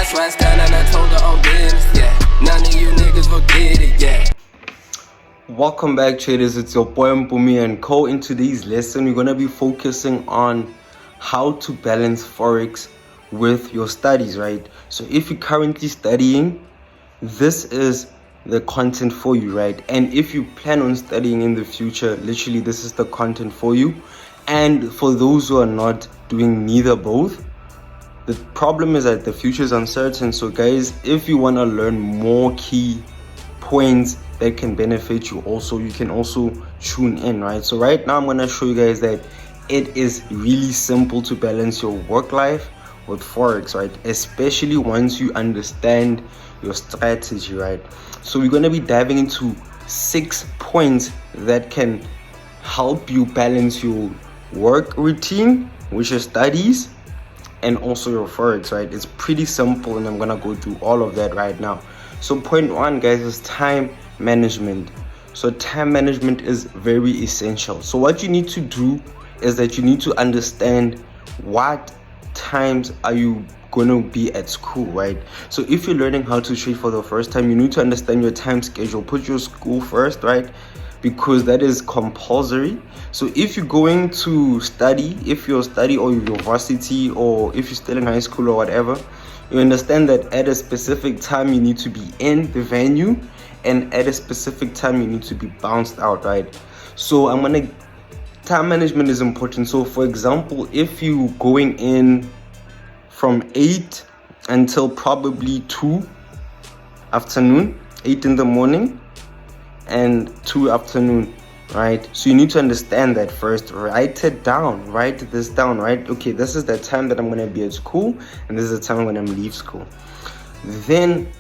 swag down and I told her, oh business, yeah. None of you niggas will get it, yeah. Welcome back, traders. It's your boy Mpumi and Co. In today's lesson, we're going to be focusing on how to balance Forex with your studies, right? So if you're currently studying, this is the content for you, right? And if you plan on studying in the future, literally this is the content for you. And for those who are not doing neither both, the problem is that the future is uncertain. So guys, if you want to learn more key points that can benefit you, also you can also tune in, right? So right now I'm going to show you guys that it is really simple to balance your work life with Forex, right? Especially once you understand your strategy, right? So we're going to be diving into 6 points that can help you balance your work routine, which is studies, and also your Forex, right? It's pretty simple, and I'm gonna go through all of that right now. So point 1, guys, is time management. So time management is very essential. So what you need to do is that you need to understand what times are you going to be at school, right? So if you're learning how to trade for the first time, you need to understand your time schedule. Put your school first, right? Because that is compulsory. So if you're going to study, if you're study or university, or if you're still in high school or whatever, you understand that at a specific time you need to be in the venue, and at a specific time you need to be bounced out, right? So time management is important. So for example, if you going in from 8 until probably 2 afternoon, 8 in the morning and 2 afternoon, right? So you need to understand that first. Write this down, right? Okay, this is the time that I'm going to be at school, and this is the time when I'm leave school. Then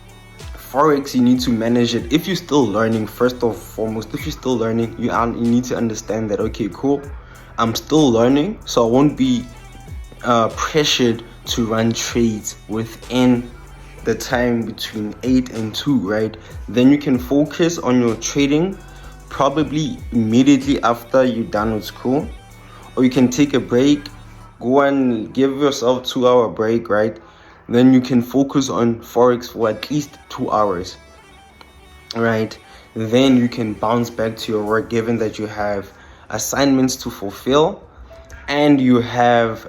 Forex, you need to manage it. If you're still learning, first and foremost, if you're still learning, you need to understand that, okay, cool, I'm still learning, so I won't be pressured to run trades within the time between 8 and 2, right? Then you can focus on your trading probably immediately after you're done with school, or you can take a break, go and give yourself 2-hour break, right? Then you can focus on Forex for at least 2 hours, right? Then you can bounce back to your work, given that you have assignments to fulfill, and you have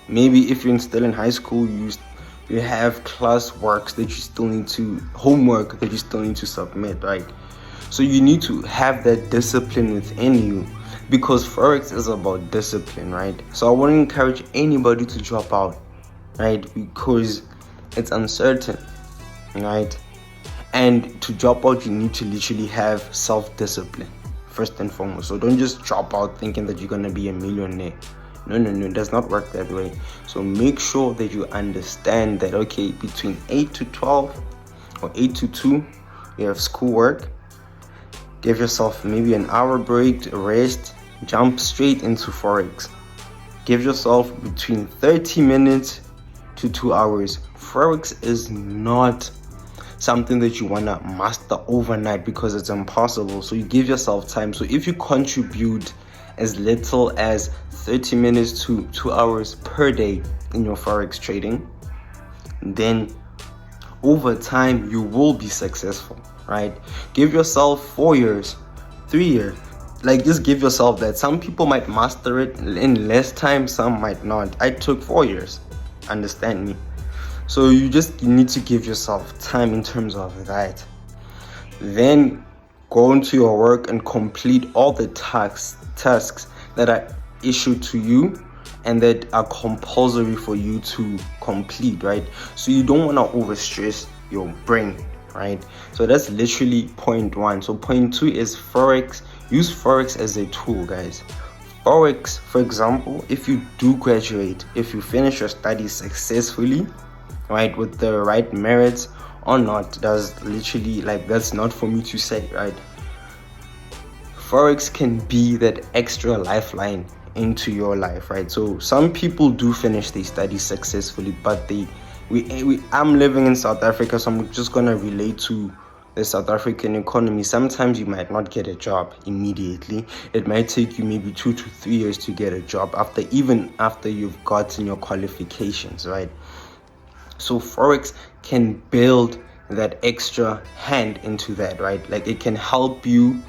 maybe if you're still in high school, you have class works that you still need to, homework that you still need to submit, right? So you need to have that discipline within you, because Forex is about discipline, right? So I wouldn't encourage anybody to drop out, right? Because it's uncertain, right? And to drop out, you need to literally have self-discipline first and foremost. So don't just drop out thinking that you're gonna be a millionaire. No, it does not work that way. So make sure that you understand that, okay, between 8 to 12 or 8 to 2, you have schoolwork. Give yourself maybe an hour break, rest, jump straight into Forex. Give yourself between 30 minutes to 2 hours. Forex is not something that you want to master overnight, because it's impossible. So you give yourself time. So if you contribute as little as 30 minutes to 2 hours per day in your Forex trading, then over time you will be successful, right? Give yourself 4 years, 3 years. Like, just give yourself that. Some people might master it in less time, some might not. I took 4 years, understand me. So you need to give yourself time in terms of that. Then go into your work and complete all the tasks that are issued to you and that are compulsory for you to complete, right? So you don't want to overstress your brain, right? So that's literally point 1. So point 2 is Forex. Use Forex as a tool, guys. Forex, for example, if you do graduate, if you finish your studies successfully, right, with the right merits or not, that's literally, like, that's not for me to say, right? Forex can be that extra lifeline into your life, right? So some people do finish their studies successfully, but I'm living in South Africa, so I'm just gonna relate to the South African economy. Sometimes you might not get a job immediately. It might take you maybe 2 to 3 years to get a job after you've gotten your qualifications, right? So Forex can build that extra hand into that, right? Like it can help you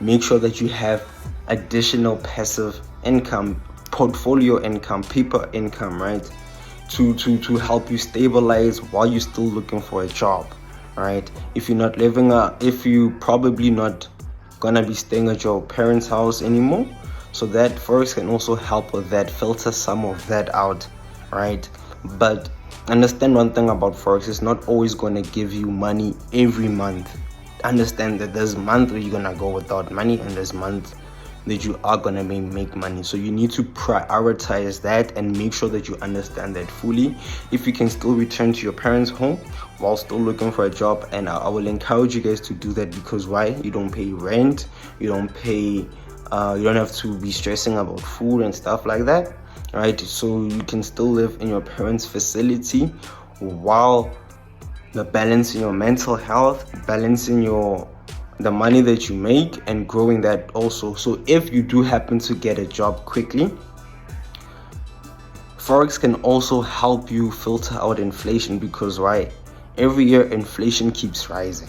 make sure that you have additional passive income, portfolio income, paper income, right? To help you stabilize while you're still looking for a job, right? If you probably not gonna be staying at your parents' house anymore, so that Forex can also help with that, filter some of that out, right? But understand one thing about Forex, it's not always gonna give you money every month. Understand that there's month where you're gonna go without money, and there's month that you are gonna make money. So you need to prioritize that and make sure that you understand that fully. If you can still return to your parents' home while still looking for a job, and I will encourage you guys to do that, because why? You don't pay rent, you don't have to be stressing about food and stuff like that, right? So you can still live in your parents' facility while balancing your mental health, balancing the money that you make, and growing that also. So if you do happen to get a job quickly, Forex can also help you filter out inflation, because why? Every year inflation keeps rising.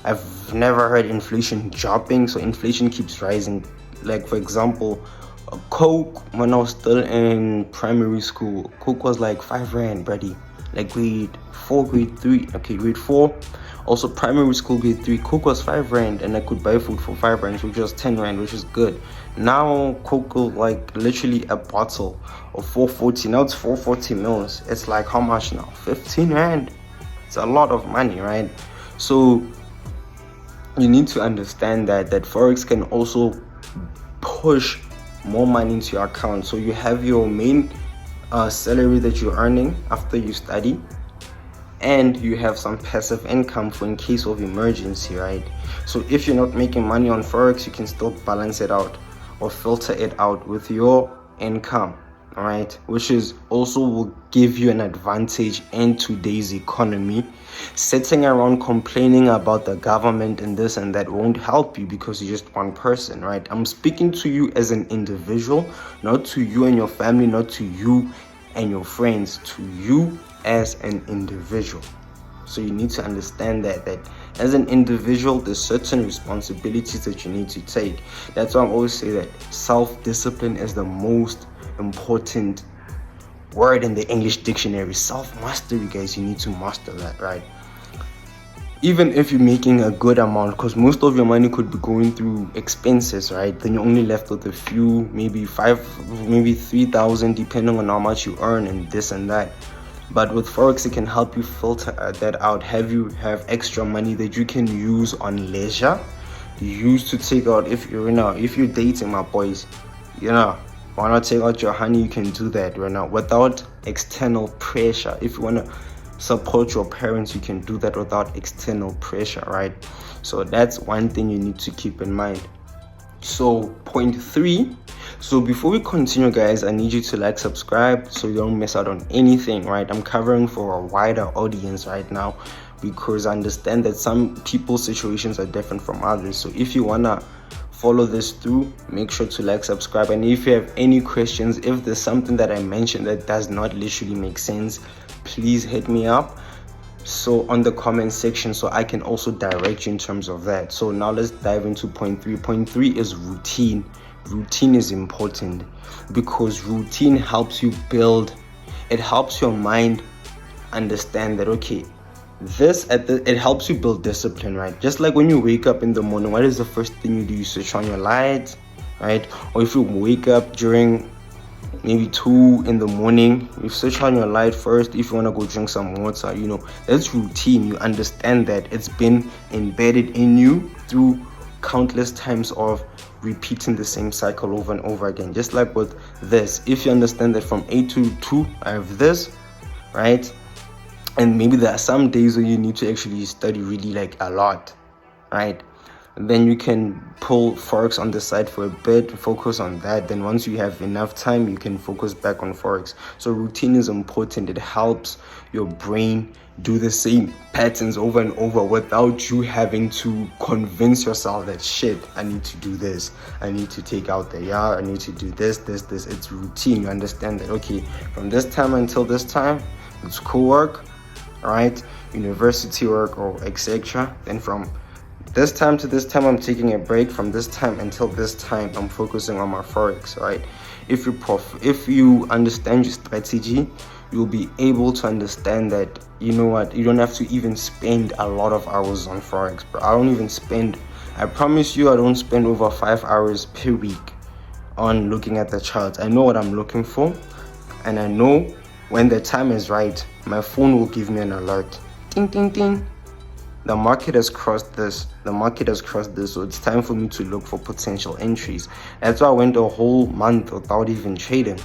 I've never heard inflation dropping, so inflation keeps rising. Like for example, Coke, when I was still in primary school, Coke was like 5 rand, buddy. Like grade 4, grade 3, okay, grade 4, also primary school, grade 3, Coke was 5 rand, and I could buy food for 5 rand, which was 10 rand, which is good. Now Coke, like literally a bottle of 440, now it's 440 mils. It's like how much now? 15 rand. It's a lot of money, right? So you need to understand that Forex can also push more money into your account. So you have your main salary that you're earning after you study, and you have some passive income for in case of emergency, right? So if you're not making money on Forex, you can still balance it out or filter it out with your income, all right? Which is also will give you an advantage in today's economy. Sitting around complaining about the government and this and that won't help you, because you're just one person, right? I'm speaking to you as an individual, not to you and your family, not to you and your friends, to you as an individual. So you need to understand that as an individual, there's certain responsibilities that you need to take. That's why I always say that self-discipline is the most important word in the English dictionary. Self-mastery, guys, you need to master that, right? Even if you're making a good amount, because most of your money could be going through expenses, right? Then you're only left with a few, maybe 3,000, depending on how much you earn and this and that. But with Forex, it can help you filter that out. Have extra money that you can use on leisure, use to take out if you're dating, my boys, why not take out your honey? You can do that right now without external pressure. If you want to support your parents, you can do that without external pressure, right? So that's one thing you need to keep in mind. So point 3, so before we continue, guys, I need you to subscribe so you don't miss out on anything, right? I'm covering for a wider audience right now, because I understand that some people's situations are different from others. So if you want to follow this through, make sure to subscribe. And if you have any questions, if there's something that I mentioned that does not literally make sense, please hit me up on the comment section, so I can also direct you in terms of that. So now let's dive into point 3. Point 3 is routine. Routine is important, because routine helps you it helps your mind understand that, okay, it helps you build discipline, right? Just like when you wake up in the morning, what is the first thing you do? You switch on your lights, right? Or if you wake up during maybe 2 in the morning, you switch on your light first. If you want to go drink some water, that's routine. You understand that it's been embedded in you through countless times of repeating the same cycle over and over again. Just like with this, if you understand that from 8 to 2 I have this, right? And maybe there are some days where you need to actually study really a lot, right? Then you can pull Forex on the side for a bit, focus on that. Then once you have enough time, you can focus back on Forex. So routine is important. It helps your brain do the same patterns over and over without you having to convince yourself that, shit, I need to do this, I need to take out the yard, I need to do this. It's routine. You understand that, okay, from this time until this time, schoolwork, right, university work, or etc. Then from this time to this time I'm taking a break. From this time until this time I'm focusing on my forex, right? If you understand your strategy, you'll be able to understand that, you know what, you don't have to even spend a lot of hours on forex, bro. I promise you, I don't spend over 5 hours per week on looking at the charts. I know what I'm looking for, and I know when the time is right, my phone will give me an alert. Ding, ding, ding. The market has crossed this. So it's time for me to look for potential entries. That's why I went a whole month without even trading.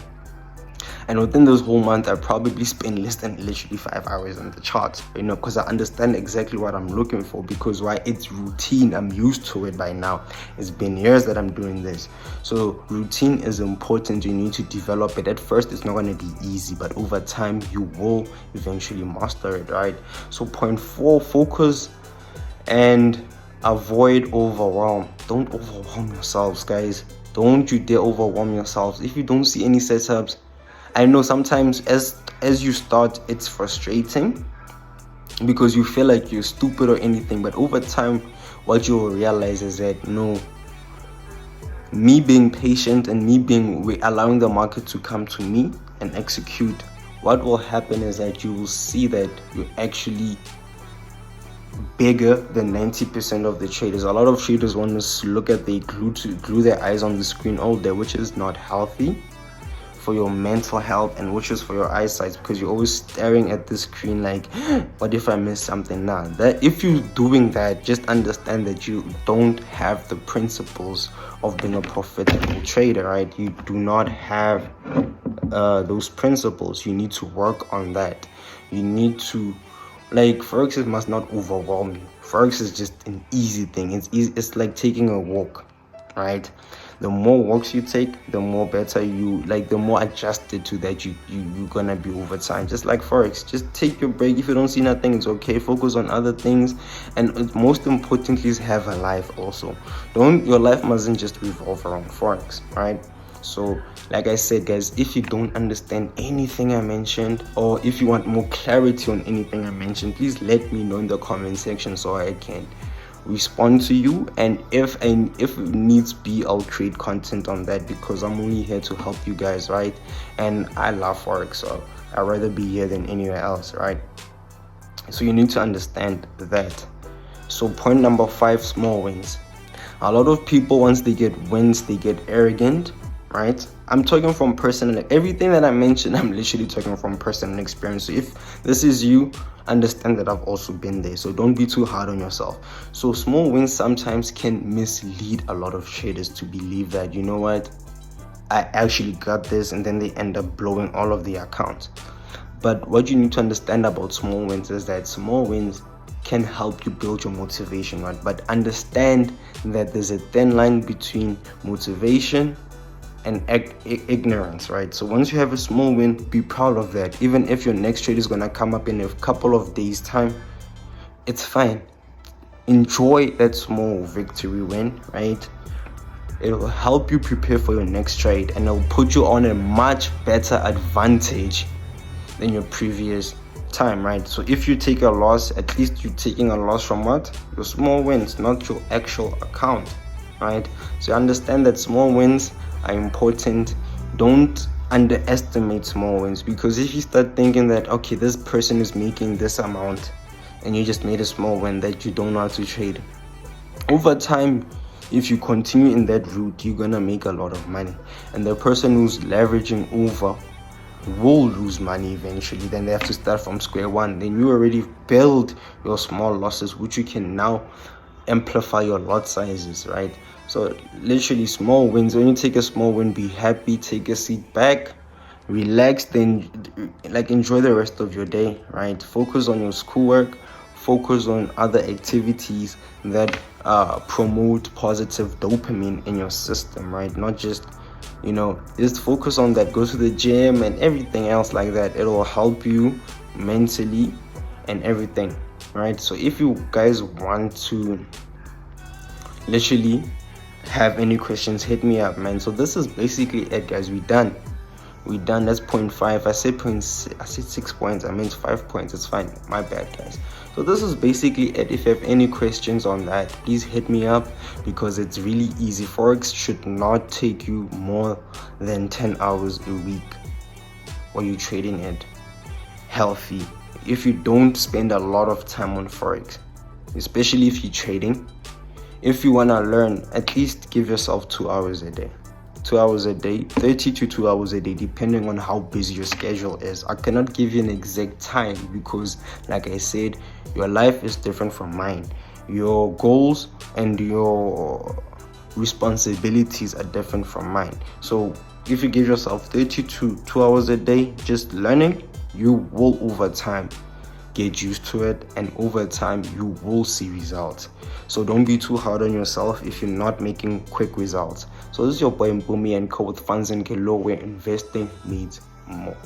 And within this whole month, I probably spent less than literally 5 hours on the charts, because I understand exactly what I'm looking for, because why? It's routine. I'm used to it by now. It's been years that I'm doing this. So routine is important. You need to develop it. At first, it's not going to be easy, but over time, you will eventually master it, right? So point 4, focus and avoid overwhelm. Don't overwhelm yourselves, guys. Don't you dare overwhelm yourselves. If you don't see any setups, I know sometimes as you start, it's frustrating because you feel like you're stupid or anything, but over time what you will realize is that, no, me being patient and allowing the market to come to me and execute, what will happen is that you will see that you're actually bigger than 90% of the traders. A lot of traders want to look at glue their eyes on the screen all day, which is not healthy for your mental health and which is for your eyesight, because you're always staring at the screen like, what if I miss something? Now that if you're doing that, just understand that you don't have the principles of being a profitable trader, right? You do not have those principles. You need to work on that. You need to, like, forex must not overwhelm you. Forex is just an easy thing. It's easy. It's like taking a walk, right? The more walks you take, the more better the more adjusted to that you're gonna be over time. Just like forex, just take your break. If you don't see nothing, it's okay. Focus on other things, and most importantly is have a life also. Your life mustn't just revolve around forex, right? So like I said, guys, if you don't understand anything I mentioned, or if you want more clarity on anything I mentioned, please let me know in the comment section so I can respond to you. And if it needs be, I'll create content on that, because I'm only here to help you guys, right? And I love forex, so I'd rather be here than anywhere else, right? So you need to understand that. So point number 5, small wins. A lot of people, once they get wins, they get arrogant, right? I'm talking from personal, everything that I mentioned, I'm literally talking from personal experience. So if this is you, understand that I've also been there. So don't be too hard on yourself. So small wins sometimes can mislead a lot of traders to believe that, you know what, I actually got this, and then they end up blowing all of the accounts. But what you need to understand about small wins is that small wins can help you build your motivation, right? But understand that there's a thin line between motivation and ignorance, right? So once you have a small win, be proud of that. Even if your next trade is gonna come up in a couple of days time, it's fine. Enjoy that small victory win, right? It will help you prepare for your next trade, and it will put you on a much better advantage than your previous time, right? So if you take a loss, at least you're taking a loss from what? Your small wins, not your actual account, right? So understand that small wins are important. Don't underestimate small wins, because if you start thinking that, okay, this person is making this amount and you just made a small win that you don't know how to trade, over time, if you continue in that route, you're gonna make a lot of money, and the person who's leveraging over will lose money eventually. Then they have to start from square one. Then you already build your small losses, which you can now amplify your lot sizes, right? So literally small wins. When you take a small win, be happy, take a seat back, relax, then enjoy the rest of your day, right? Focus on your schoolwork, focus on other activities that promote positive dopamine in your system, right? Not just, just focus on that. Go to the gym and everything else like that. It'll help you mentally and everything, right? So if you guys want to literally have any questions, hit me up, man. So this is basically it, guys. We're We're done. That's 0.5. I said 6 points. I meant 5 points. It's fine. My bad, guys. So this is basically it. If you have any questions on that, please hit me up, because it's really easy. Forex should not take you more than 10 hours a week while you're trading it healthy. If you don't spend a lot of time on Forex, especially if you're trading, if you want to learn, at least give yourself 2 hours a day. 2 hours a day, 30 to 2 hours a day, depending on how busy your schedule is. I cannot give you an exact time because, like I said, your life is different from mine. Your goals and your responsibilities are different from mine. So if you give yourself 30 to 2 hours a day just learning, you will over time get used to it, and over time you will see results. So don't be too hard on yourself if you're not making quick results. So this is your boy Mpumi and Co with Funds and Kilo, where investing needs more.